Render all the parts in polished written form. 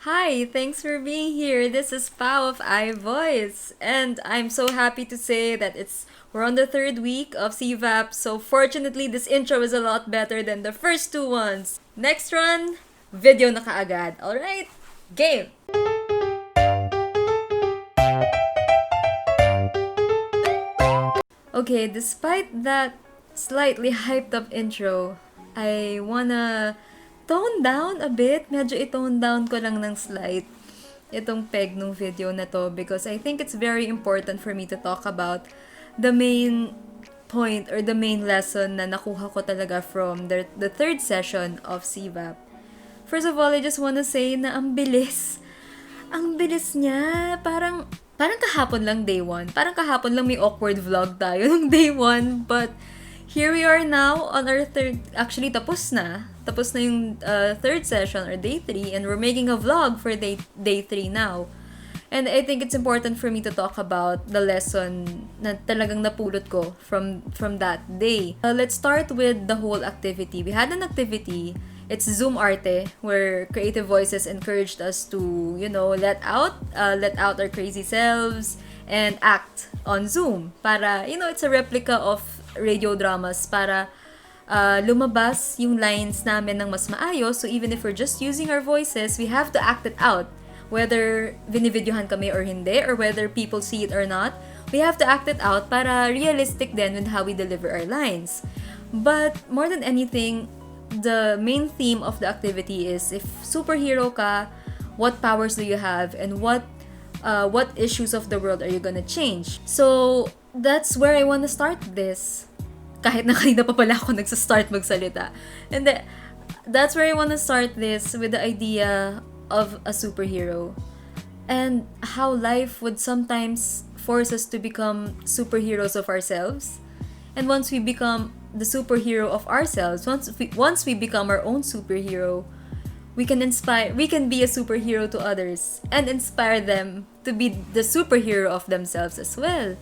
Hi, thanks for being here. This is Pau of AiVoice, and I'm so happy to say that we're on the third week of CVAP. So fortunately, this intro is a lot better than the first two ones. Next run, video na kaagad. All right, game. Okay, despite that slightly hyped up intro, I wanna tone down a bit. Medyo i-tone down ko lang ng slight itong peg nung video na to because I think it's very important for me to talk about the main point or the main lesson na nakuha ko talaga from the third session of CVAP. First of all, I just wanna say na ang bilis. Ang bilis niya. Parang kahapon lang day 1. Parang kahapon lang may awkward vlog tayo nung day 1. But here we are now on our third... Actually, tapos na. Tapos na yung third session or day 3. And we're making a vlog for day 3 now. And I think it's important for me to talk about the lesson na talagang napulot ko from that day. Let's start with the whole activity. We had an activity. It's Zoom Arte, where Creative Voices encouraged us to, let out our crazy selves and act on Zoom. Para, it's a replica of radio dramas para lumabas yung lines namin ng mas maayos. So even if we're just using our voices, we have to act it out. Whether binivideohan kami or hindi, or whether people see it or not, we have to act it out para realistic din with how we deliver our lines. But more than anything, the main theme of the activity is if superhero ka, what powers do you have and what issues of the world are you gonna change? So that's where I wanna start this. Kahit na kanina pa pala ako nagsa-start magsalita. And that's where I wanna start this with the idea of a superhero and how life would sometimes force us to become superheroes of ourselves. And once we become the superhero of ourselves, once we become our own superhero, we can be a superhero to others and inspire them to be the superhero of themselves as well.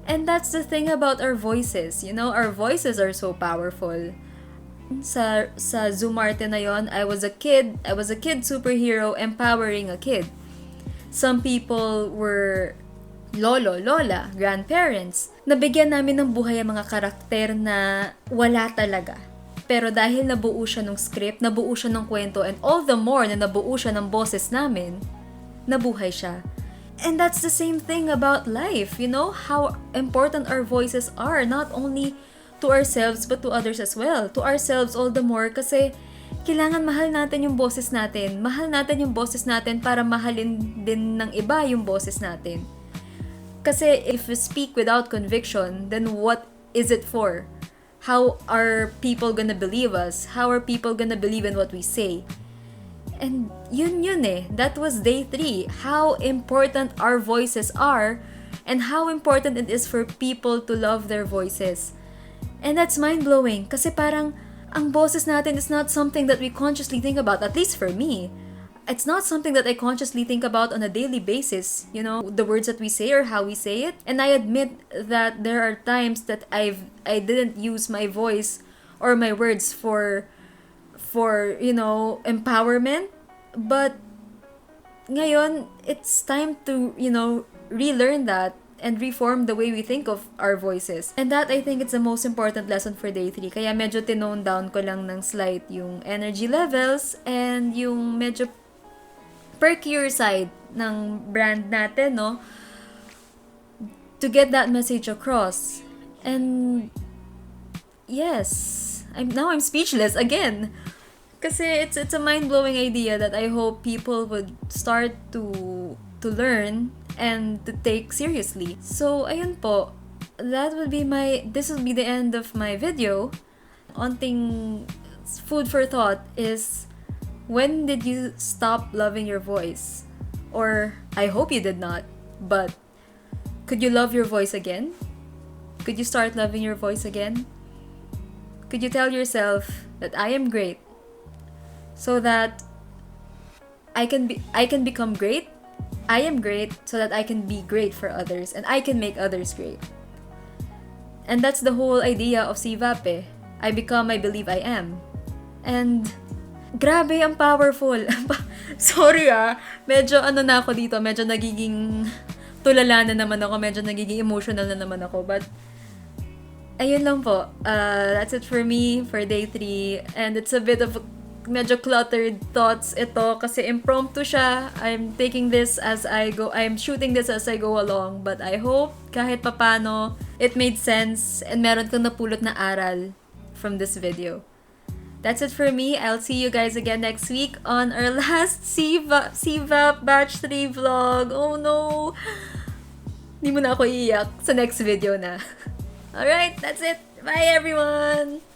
And that's the thing about our voices. Our voices are so powerful. Sa Zoom Arte na yon, I was a kid superhero empowering a kid. Some people were lolo, lola, grandparents. Nabigyan namin ng buhay ang mga karakter na wala talaga. Pero dahil nabuo siya ng script, nabuo siya ng kwento, and all the more na nabuo siya ng boses namin, nabuhay siya. And that's the same thing about life, how important our voices are, not only to ourselves but to others as well. To ourselves all the more kasi kailangan mahal natin yung boses natin. Mahal natin yung boses natin para mahalin din ng iba yung boses natin. Kasi if we speak without conviction, then what is it for? How are people gonna believe us? How are people gonna believe in what we say? And yun eh. That was day 3. How important our voices are and how important it is for people to love their voices. And that's mind-blowing kasi parang ang boses natin is not something that we consciously think about, at least for me. It's not something that I consciously think about on a daily basis, the words that we say or how we say it. And I admit that there are times that I didn't use my voice or my words for empowerment. But ngayon, it's time to, relearn that and reform the way we think of our voices. And that, I think, it's the most important lesson for day 3. Kaya medyo tinone down ko lang ng slight yung energy levels and yung medyo perkier side ng brand natin, no? To get that message across. And yes, I'm speechless again. Kasi it's a mind-blowing idea that I hope people would start to learn and to take seriously. So ayun po, this will be the end of my video. Onting food for thought is, when did you stop loving your voice? Or I hope you did not, but could you love your voice again? Could you start loving your voice again? Could you tell yourself that I am great so that I can become great? I am great so that I can be great for others and I can make others great. And that's the whole idea of CVAP. I become, I believe I am. And Grabe, ang powerful. Sorry medyo ano na ako dito, medyo nagiging tulala na naman ako, medyo nagiging emotional na naman ako. But, ayun lang po. That's it for me for day 3. And it's a bit of medyo cluttered thoughts ito kasi impromptu siya. I'm taking this as I go. I'm shooting this as I go along. But I hope kahit papano it made sense and meron kang napulot na aral from this video. That's it for me. I'll see you guys again next week on our last CVAP Batch 3 vlog. Oh no! Hindi mo na ako iiyak sa next video na. Alright, that's it. Bye everyone!